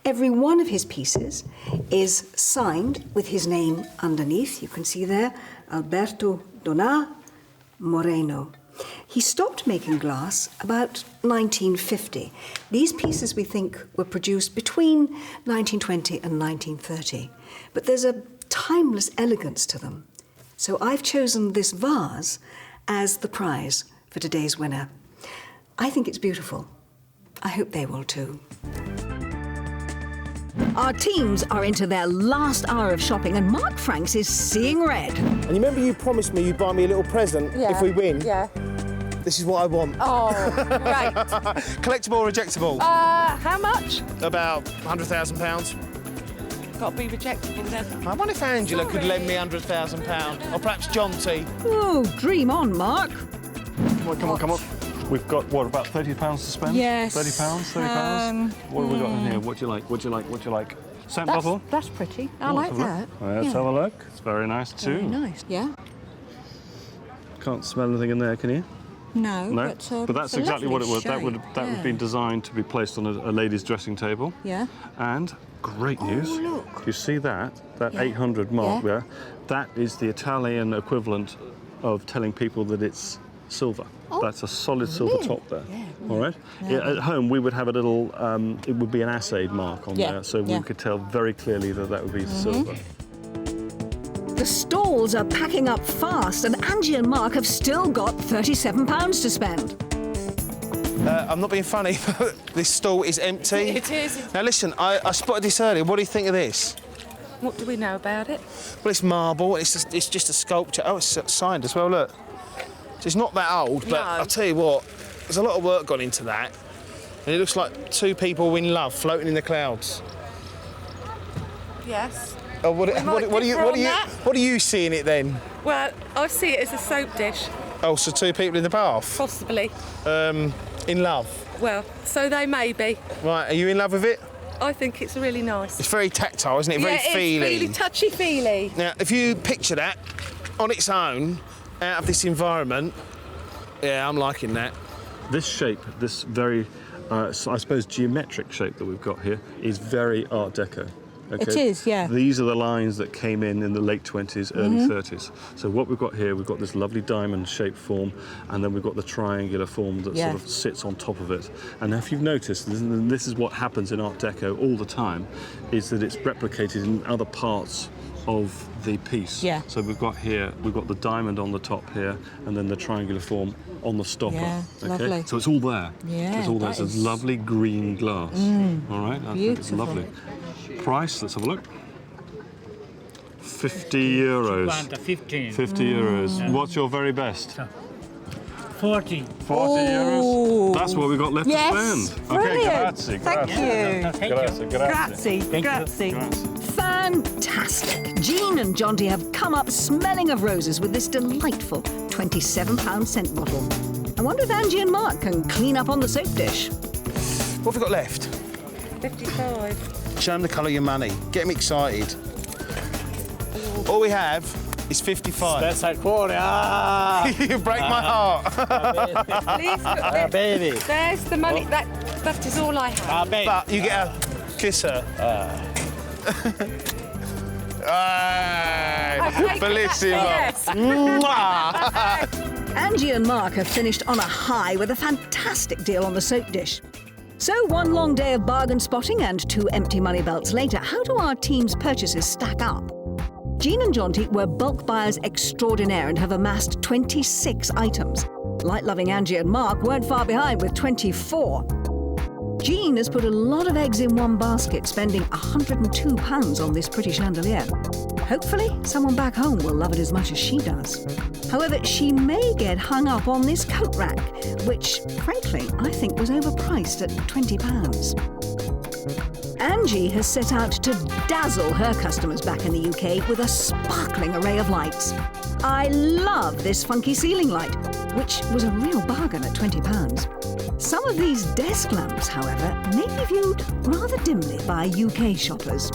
Every one of his pieces is signed with his name underneath. You can see there, Alberto Donà Moreno. He stopped making glass about 1950. These pieces, we think, were produced between 1920 and 1930. But there's a timeless elegance to them. So I've chosen this vase as the prize for today's winner. I think it's beautiful. I hope they will too. Our teams are into their last hour of shopping and Mark Franks is seeing red. And you remember you promised me you'd buy me a little present if we win? Yeah. This is what I want. Oh, great. Collectible or rejectable? How much? About £100,000. Got to be rejectable then. I wonder if Angela could lend me £100,000. Or perhaps Jonty. Oh, dream on, Mark. Come on. We've got, what, about £30 to spend? Yes. £30? £30? What have we got in here? What do you like? Scent bottle? That's pretty. I like that. Let's have a look. It's very nice too. Very nice, yeah. Can't smell anything in there, can you? No, but that's it's a exactly what it was. lovely That would shade, have been designed to be placed on a lady's dressing table. Yeah. And great news. look. You see that 800 mark there? That is the Italian equivalent of telling people that it's silver. That's a solid silver top there. Yeah. All right. Yeah, at home we would have a little. It would be an assayed mark on there, so we could tell very clearly that would be silver. The stalls are packing up fast and Angie and Mark have still got £37 to spend. I'm not being funny, but this stall is empty. It is. Now listen, I spotted this earlier. What do you think of this? What do we know about it? Well, it's marble. It's just a sculpture. Oh, it's signed as well, look. So it's not that old, but No. I'll tell you what, there's a lot of work gone into that. And it looks like 2 people in love floating in the clouds. Yes. Oh, what do you see in it then? Well, I see it as a soap dish, Oh, so 2 people in the bath? possibly. In love. Well, so they may be. Right, are you in love with it? I think it's really nice. It's very tactile, isn't it? Very feely. It's really touchy-feely. Now, if you picture that on its own, out of this environment, yeah, I'm liking that. This shape, this very, I suppose, geometric shape that we've got here, is very Art Deco. Okay? It is, yeah. These are the lines that came in the late 20s, early 30s. So what we've got here, we've got this lovely diamond-shaped form, and then we've got the triangular form that sort of sits on top of it. And if you've noticed, this is what happens in Art Deco all the time, is that it's replicated in other parts of the piece. Yeah. So we've got the diamond on the top here, and then the triangular form on the stopper. Yeah, okay? lovely. So it's all there. Yeah, it's all there. that It's is- lovely green glass. All right, I think it's Beautiful. lovely. Price, let's have a look. €50. 15. 50 euros. What's your very best? 40. 40 euros. That's what we've got left to spend. Okay, brilliant. grazie. Thank you. Grazie. Grazie. Fantastic! Jean and Jonty have come up smelling of roses with this delightful £27 scent bottle. I wonder if Angie and Mark can clean up on the soap dish. What have we got left? 55. Show them the colour of your money. Get them excited. All we have is 55. That's like 40. Ah! You break my heart. Please look, Baby. there's the money. That is all I have. Baby. But you get a kiss her. Aye. Bellissimo. Yes. Mwah. Angie and Mark have finished on a high with a fantastic deal on the soap dish. So one long day of bargain spotting and 2 empty money belts later, how do our team's purchases stack up? Jean and Jonty were bulk buyers extraordinaire and have amassed 26 items. Light-loving Angie and Mark weren't far behind with 24. Jean has put a lot of eggs in one basket, spending £102 on this pretty chandelier. Hopefully, someone back home will love it as much as she does. However, she may get hung up on this coat rack, which, frankly, I think was overpriced at £20. Angie has set out to dazzle her customers back in the UK with a sparkling array of lights. I love this funky ceiling light, which was a real bargain at £20. Some of these desk lamps, however, may be viewed rather dimly by UK shoppers.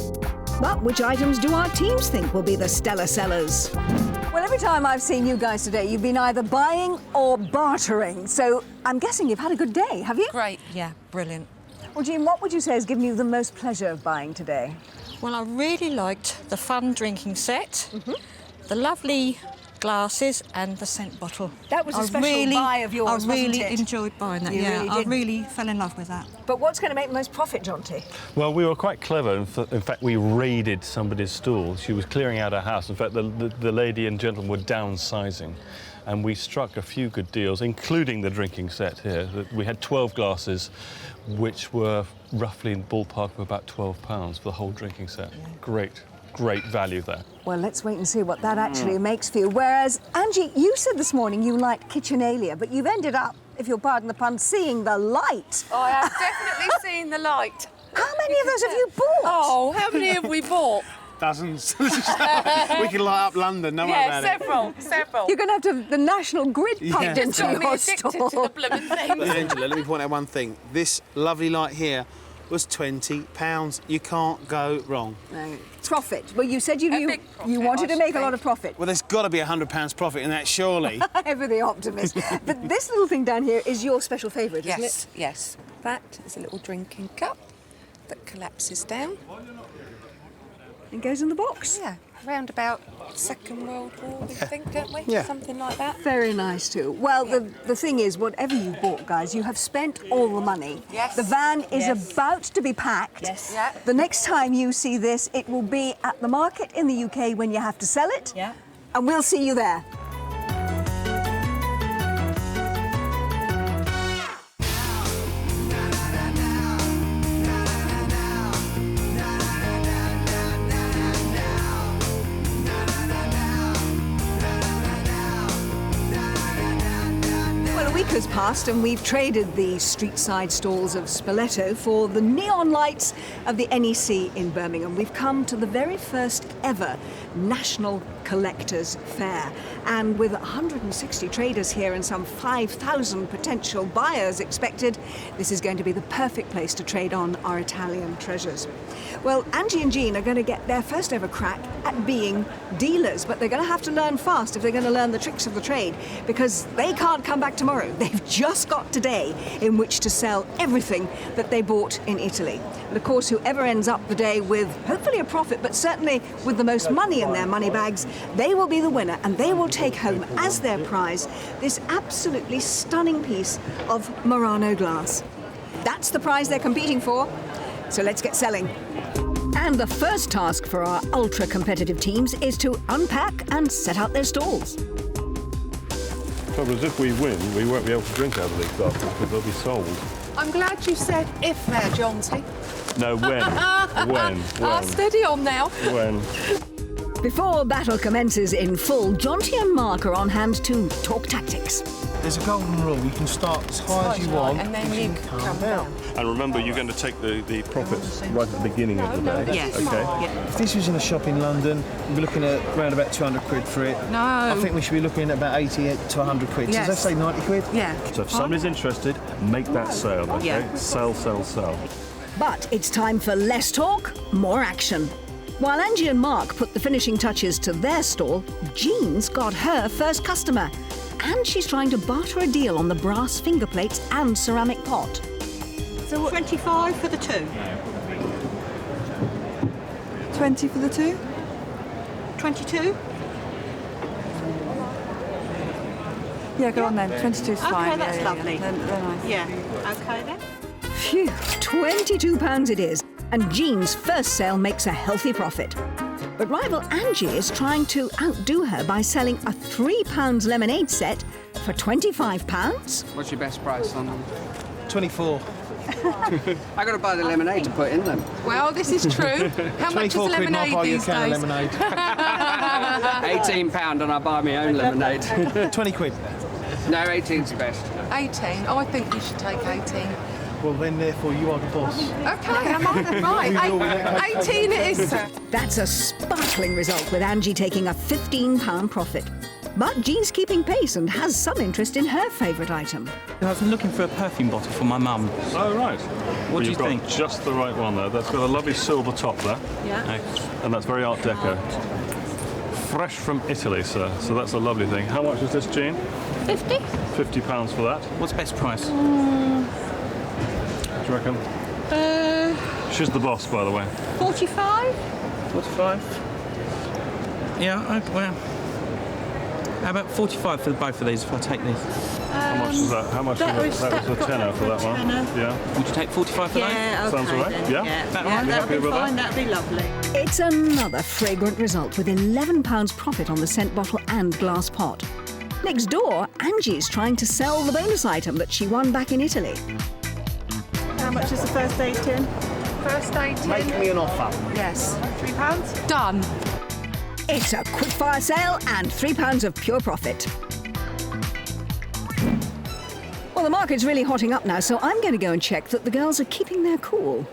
But which items do our teams think will be the stellar sellers? Well, every time I've seen you guys today, you've been either buying or bartering. So I'm guessing you've had a good day, have you? Great, yeah, brilliant. Well, Jean, what would you say has given you the most pleasure of buying today? Well, I really liked the fun drinking set, the lovely glasses and the scent bottle. That was a special buy of yours, wasn't I really it? enjoyed buying that, You yeah. really I did. really fell in love with that. But what's going to make the most profit, Jonty? Well, we were quite clever. In fact, we raided somebody's stall. She was clearing out her house. In fact, the lady and gentleman were downsizing. And we struck a few good deals, including the drinking set here. We had 12 glasses, which were roughly in the ballpark of about £12 for the whole drinking set. Yeah. Great value there. Well, let's wait and see what that actually makes for you. Whereas, Angie, you said this morning you liked Kitchenalia, but you've ended up, if you'll pardon the pun, seeing the light. I have definitely seen the light. How many of those have you bought? Oh, how many have we bought? Dozens. We can light up London, no Yeah, about it. several. You're going to have to have the national grid pumped It's into got me your addicted to store. the blooming thing. Angela, let me point out one thing. This lovely light here was £20. You can't go wrong. No. Profit. Well, you said A big profit, you wanted to I make should a lot think. of profit. Well, there's got to be £100 profit in that, surely. Ever the optimist. But this little thing down here is your special favourite, isn't Yes, it? yes. That is a little drinking cup that collapses down. It goes in the box. Yeah, around about Second World War, we think, don't we? Yeah. Something like that. Very nice too. Well, the thing is, whatever you bought, guys, you have spent all the money. Yes. The van is Yes. about to be packed. Yes. Yeah. The next time you see this, it will be at the market in the UK when you have to sell it. Yeah. And we'll see you there. A week has passed and we've traded the street-side stalls of Spoletto for the neon lights of the NEC in Birmingham. We've come to the very first ever National Collectors Fair. And with 160 traders here and some 5,000 potential buyers expected, this is going to be the perfect place to trade on our Italian treasures. Well, Angie and Jean are going to get their first ever crack at being dealers, but they're going to have to learn fast if they're going to learn the tricks of the trade, because they can't come back tomorrow. They've just got today in which to sell everything that they bought in Italy. And of course, whoever ends up the day with hopefully a profit, but certainly with the most money in their money bags, they will be the winner, and they will take home as their prize this absolutely stunning piece of Murano glass. That's the prize they're competing for. So let's get selling. And the first task for our ultra-competitive teams is to unpack and set out their stalls. The trouble is, if we win, we won't be able to drink out of these glasses because they'll be sold. I'm glad you said if there, Jonty. No, when? Steady on now. When? Before battle commences in full, Jonty and Mark are on hand to talk tactics. There's a golden rule. You can start as high as you want, and then you come down. And remember, you're going to take the profits right at the beginning of the day. Yes. Okay. Yeah. If this was in a shop in London, we'd be looking at around about 200 quid for it. No. I think we should be looking at about 80 to 100 quid. Yes. So let's say 90 quid. Yeah. So if somebody's interested, make that sale, okay? Yeah. Sell, sell, sell. But it's time for less talk, more action. While Angie and Mark put the finishing touches to their stall, Jean's got her first customer. and she's trying to barter a deal on the brass finger plates and ceramic pot. So 25 for the two. 20 for the two? 22? Yeah, go on then. 22's fine. Okay, that's yeah, lovely. Yeah. They're nice. Yeah. Okay then. Phew, £22 it is, and Jean's first sale makes a healthy profit. But rival Angie is trying to outdo her by selling a £3 lemonade set for £25. What's your best price on them? 24. I got to buy the lemonade to put in them. Well, this is true. How much is 24 quid, and I'll lemonade buy you a these can days? of lemonade. £18 and I buy my own lemonade. 20 quid. No, 18's the best. 18. Oh, I think you should take 18. Well, then, therefore, you are the boss. Okay, am I? Right. 18 it is, sir. That's a sparkling result, with Angie taking a £15 profit. But Jean's keeping pace and has some interest in her favourite item. I was looking for a perfume bottle for my mum. Oh, right. What do you think? You've got just the right one there. That's got a lovely silver top there. Yeah. And that's very Art Deco. Fresh from Italy, sir. So that's a lovely thing. How much is this, Jean? 50. £50 for that. What's best price? Do you reckon? She's the boss, by the way. 45. 45? Yeah, well... How about 45 for both of these if I take these? How much is that? How much that was that? was- That was a tenner for that one. tenner. Yeah. Would you take 45 for that? Yeah, okay. Sounds all right. Then. Yeah? Yeah, That yeah, right? You that'd happy be with fine. that? That'd be lovely. It's another fragrant result, with £11 profit on the scent bottle and glass pot. Next door, Angie's trying to sell the bonus item that she won back in Italy. How much is the first 18? First 18. Make me an offer. Yes. £3? Done. It's a quick fire sale and £3 of pure profit. Well, the market's really hotting up now, so I'm going to go and check that the girls are keeping their cool.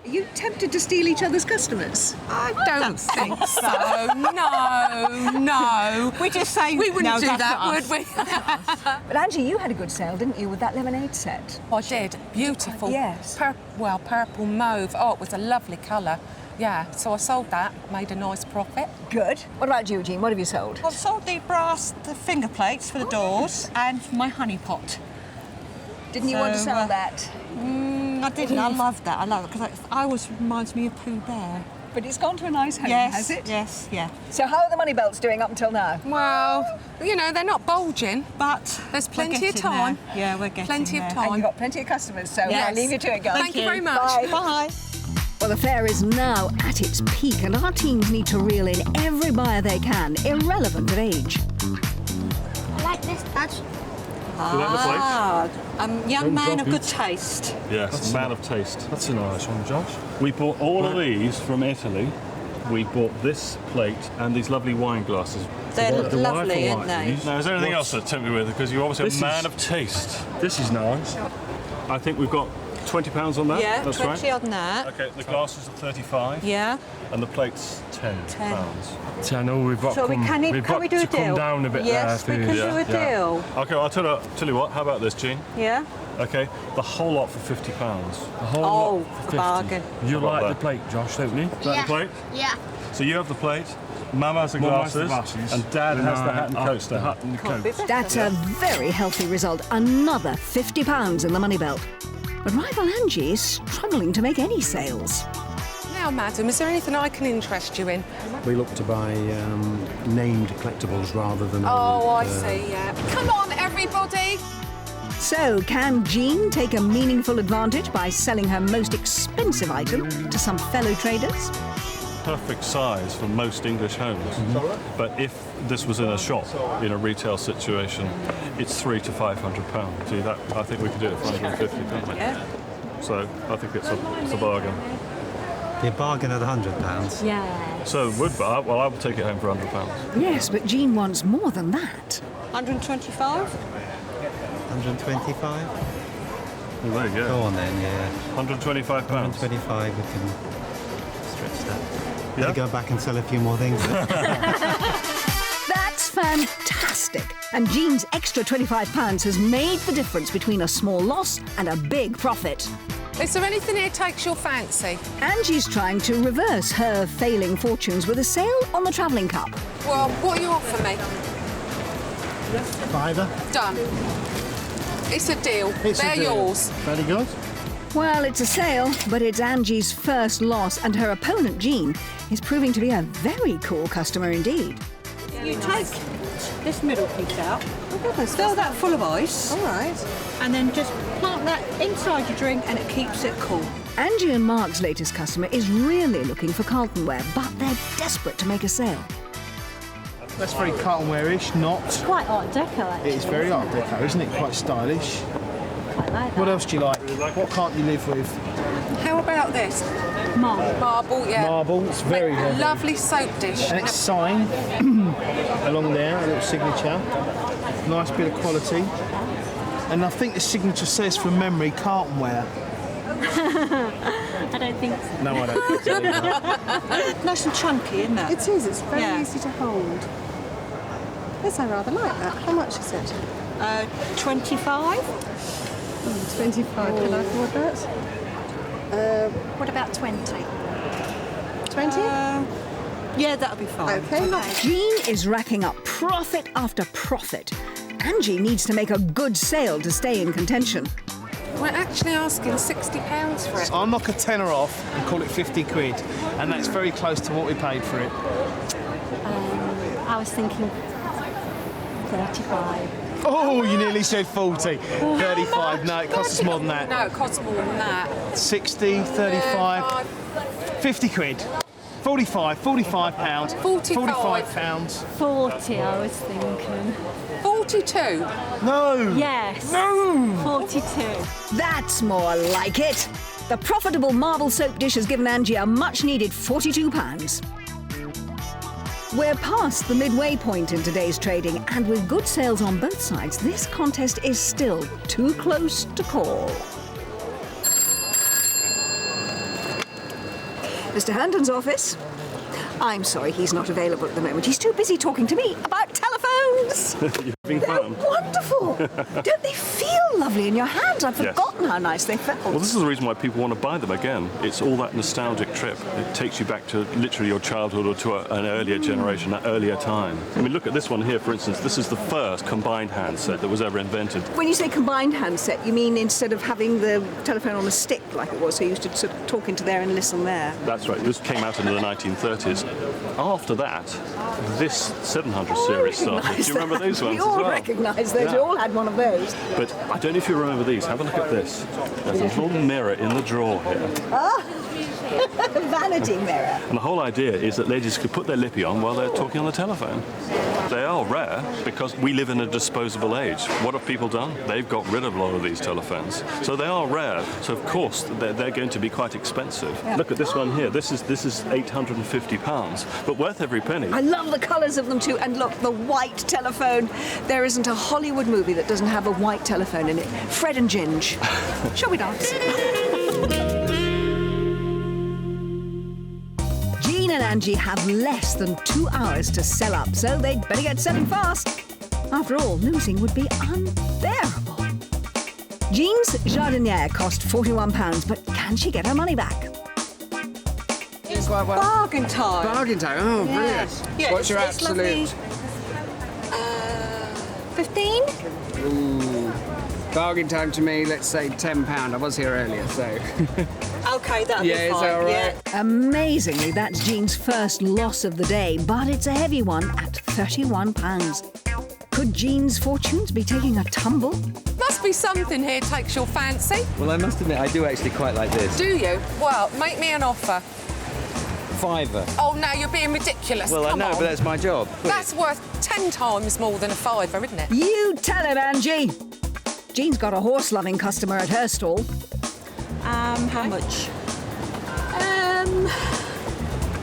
Are you tempted to steal each other's customers? I don't think so. No. We just say We wouldn't no, do that's that, not would us. we? But Angie, you had a good sale, didn't you, with that lemonade set? I did. Beautiful. Yes. Purple mauve. Oh, it was a lovely colour. Yeah, so I sold that, made a nice profit. Good. What about you, Jean? What have you sold? I've sold the finger plates for the doors and my honey pot. Didn't you want to So, sell that? I didn't. I love that. I love it because it always reminds me of Pooh Bear. But it's gone to a nice home, Yes, has it? yes, yeah. So how are the money belts doing up until now? Well, you know, they're not bulging, But there's we're plenty of getting time. there. Yeah, we're getting Plenty there. of And time. you've got plenty of customers, so Yes. I'll leave you to it, guys. Thank you very much. Bye. Well, the fair is now at its peak, and our teams need to reel in every buyer they can, irrelevant of age. I like this badge. Do you like the plate? Young man of good taste. Yes, man of taste. That's a nice one, Josh. We bought all of these from Italy. We bought this plate and these lovely wine glasses. They're The lovely, wife aren't they? likes Now, is there anything else that tempt me with? Because you're obviously This a man is- of taste. This is nice. I think we've got £20 on that. Yeah, That's 20 right. on that. Okay, the glasses are 35 Yeah. and the plates £10. Channel, we've got So can we do a deal? come down a bit yes, there. we can do a deal. Okay, I'll tell you what. How about this, Jean? Yeah. Okay, the whole lot for £50. The whole Oh, lot for a 50. bargain. You How about like that? the plate, Josh, don't you? Is that the plate? Yeah. So you have the plate, Mum has the Mum has the glasses, glasses, and Dad has the hat and I- coat the stand. hat and the Can't be coat. better. That's a very healthy result. Another £50 in the money belt. But rival Angie is struggling to make any sales. Now, madam, is there anything I can interest you in? We look to buy named collectibles rather than... Oh, I see, yeah. Come on, everybody. So, can Jean take a meaningful advantage by selling her most expensive item to some fellow traders? Perfect size for most English homes. But if this was in a shop, in a retail situation, it's £300 to £500. See, that I think we could do it for £150. Yeah. So I think it's a bargain. The bargain at £100. Yeah. So would well, I would take it home for £100. Yes, but Jean wants more than that. 125? 125? Well, there you Go go. on then, yeah. £125. 125, we can stretch that. Yeah? Go back and sell a few more things. That's fantastic. And Jean's extra £25 has made the difference between a small loss and a big profit. Is there anything here takes your fancy? Angie's trying to reverse her failing fortunes with a sale on the travelling cup. Well, what do you offer me? Fiver. Done. It's a deal. They're yours. Very good. Well, it's a sale, but it's Angie's first loss, and her opponent, Jean, is proving to be a very cool customer indeed. You take this middle piece out, fill that full of ice. All right. And then just plant that inside your drink and it keeps it cool. Angie and Mark's latest customer is really looking for Carltonware, but they're desperate to make a sale. That's very Carltonware-ish, not. It's quite Art Deco, actually. It is very Art Deco, isn't it? Quite stylish. Quite like that. What else do you like? What can't you live with? How about this? Marble. Marble, yeah. Marble, it's very heavy. Lovely soap dish. And it's signed along there, a little signature. Nice bit of quality. And I think the signature says, from memory, Carltonware. I don't think so. No, I don't think so. Nice and chunky, isn't it? It is. It's very easy to hold. Yes, I rather like that. How much is it? 25. 25. Can I afford that? What about 20? 20? Yeah, that'll be fine. Okay. Jean is racking up profit after profit. Angie needs to make a good sale to stay in contention. We're actually asking £60 for it. I'll knock a tenner off and call it 50 quid, and that's very close to what we paid for it. I was thinking 35. Oh, you nearly said 40. 35. No, it costs us more than that. No, it costs more than that. 60, 35, 50 quid. 45, 45 pounds. 45 pounds. 40, I was thinking. 42? No. Yes. No. 42. That's more like it. The profitable marble soap dish has given Angie a much-needed £42. We're past the midway point in today's trading, and with good sales on both sides, this contest is still too close to call. Mr. Herndon's office. I'm sorry, he's not available at the moment. He's too busy talking to me about telephones. You're having They're fun. wonderful. Don't they feel lovely in your hands? I've forgotten how nice they felt. Well, this is the reason why people want to buy them again. It's all that nostalgic trip. It takes you back to literally your childhood or to an earlier generation, that earlier time. I mean, look at this one here, for instance. This is the first combined handset that was ever invented. When you say combined handset, you mean instead of having the telephone on a stick like it was, so you used to sort of talk into there and listen there? That's right. This came out in the 1930s. After that, this 700 series started. Do you remember those ones We as all well? recognise those. Yeah. We all had one of those. But I don't know if you remember these. Have a look at this. There's a little mirror in the drawer here. Ah, vanity mirror. And the whole idea is that ladies could put their lippy on while they're talking on the telephone. They are rare because we live in a disposable age. What have people done? They've got rid of a lot of these telephones. So they are rare. So of course they're going to be quite expensive. Yeah. Look at this one here. This is £850, but worth every penny. I love the colours of them too. And look, the white telephone. There isn't a Hollywood movie that doesn't have a white telephone in it. Fred and Ginge. Shall we dance? Jean and Angie have less than 2 hours to sell up, so they'd better get selling fast. After all, losing would be unbearable. Jean's jardiniere cost £41, but can she get her money back? Bargain time. Bargain time. Oh, brilliant. Yeah, What's your it's lovely. absolute? 15? Ooh. Bargain time to me, let's say £10. I was here earlier, so. Okay, that'll be Yeah, fine. is that all right? Yeah. Amazingly, that's Jean's first loss of the day, but it's a heavy one at £31. Could Jean's fortunes be taking a tumble? Must be something here takes your fancy. Well, I must admit, I do actually quite like this. Do you? Well, make me an offer. Fiver. Oh, now you're being ridiculous. Well, Come I know, on. but that's my job. That's worth 10 times more than a fiver, isn't it? You tell him, Angie. Jean's got a horse-loving customer at her stall. How much?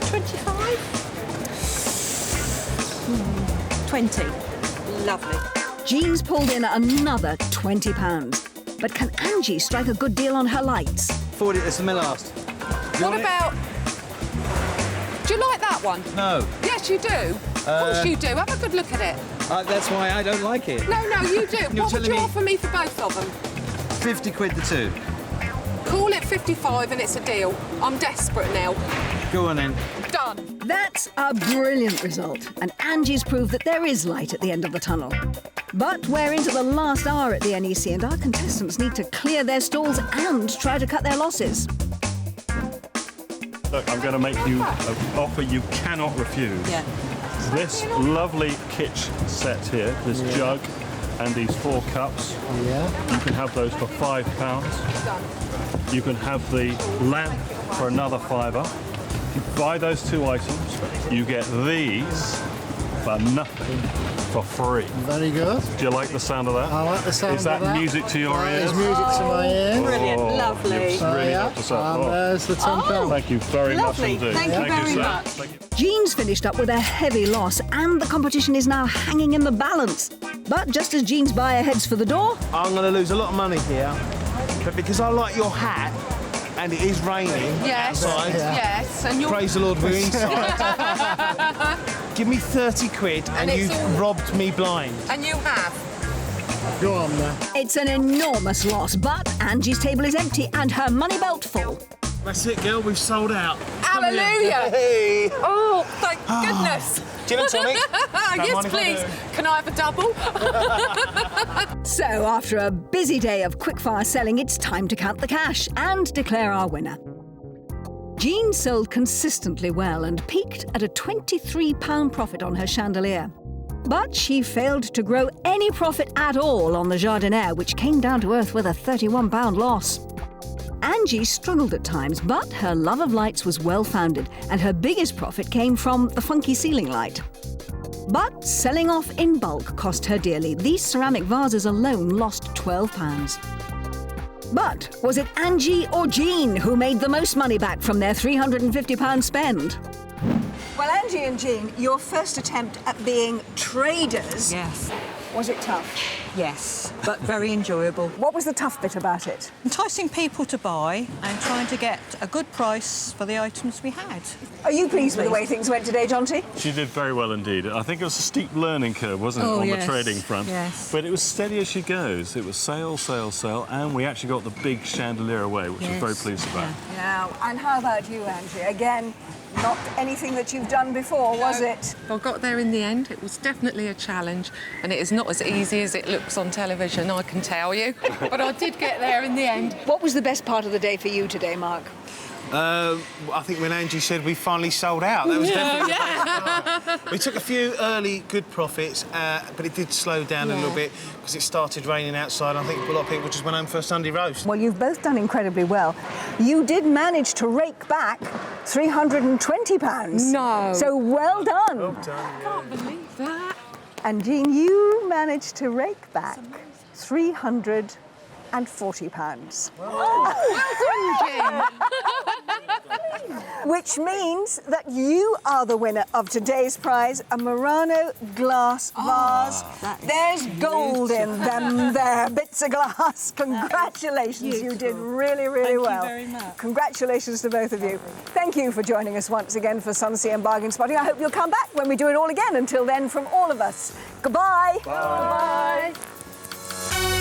25? 20. Lovely. Jean's pulled in another £20. But can Angie strike a good deal on her lights? 40, this is my last. What about... Do you like that one? No. Yes, you do. Of course you do. Have a good look at it. That's why I don't like it. No, you do. You're What would telling you me- offer me for both of them? 50 quid the two. Call it 55 and it's a deal. I'm desperate now. Go on then. Done. That's a brilliant result, and Angie's proved that there is light at the end of the tunnel. But we're into the last hour at the NEC, and our contestants need to clear their stalls and try to cut their losses. Look, I'm going to make you an offer you cannot refuse. Yeah. This lovely kitsch set here, this jug and these 4 cups, you can have those for £5. You can have the lamp for another £5. If you buy those 2 items, you get these for nothing, for free. Very good. Do you like the sound of that? I like the sound of that. Is that music to your ears? It's music to my ears. Brilliant, lovely. You've really helped us out. And there's the £10. Thank you very Lovely. much indeed. Thank you very sir. much. Thank you. Jean's finished up with a heavy loss, and the competition is now hanging in the balance. But just as Jean's buyer heads for the door... I'm going to lose a lot of money here, but because I like your hat, and it is raining outside. Yes, and you're... Praise the Lord, we're inside. Give me 30 quid and you've robbed me blind. And you have. Go on then. It's an enormous loss, but Angie's table is empty and her money belt full. That's it, girl, we've sold out. Hallelujah! Hey. Oh, thank goodness. Gin and tonic? Yes, please. Can I have a double? So, after a busy day of quickfire selling, it's time to count the cash and declare our winner. Jean sold consistently well and peaked at a £23 profit on her chandelier. But she failed to grow any profit at all on the jardiniere, which came down to earth with a £31 loss. Angie struggled at times, but her love of lights was well-founded, and her biggest profit came from the funky ceiling light. But selling off in bulk cost her dearly. These ceramic vases alone lost £12. But was it Angie or Jean who made the most money back from their £350 spend? Well, Angie and Jean, your first attempt at being traders... Yes. Was it tough? Yes, but very enjoyable. What was the tough bit about it? Enticing people to buy and trying to get a good price for the items we had. Are you pleased with the way things went today, Jonty? She did very well indeed. I think it was a steep learning curve, wasn't it, on the trading front? Yes. But it was steady as she goes. It was sale, sale, sale, and we actually got the big chandelier away, which I was very pleased about. Yeah. And how about you, Angie? Again, not anything that you've done before, was it? I got there in the end. It was definitely a challenge, and it is not as easy as it looks on television, I can tell you. But I did get there in the end. What was the best part of the day for you today, Mark? I think when Angie said we finally sold out, that was definitely the best part. We took a few early good profits, but it did slow down a little bit because it started raining outside. I think a lot of people just went home for a Sunday roast. Well, you've both done incredibly well. You did manage to rake back £320. No. So well done. Well done. I can't believe that. And Jean, you managed to rake back £340. Which means that you are the winner of today's prize, a Murano glass vase. There's gold in them there, bits of glass. Congratulations, you did really, really well. Thank you very much. Congratulations to both of you. Thank you for joining us once again for Sunsea and Bargain Spotting. I hope you'll come back when we do it all again. Until then, from all of us, goodbye. Bye. Goodbye.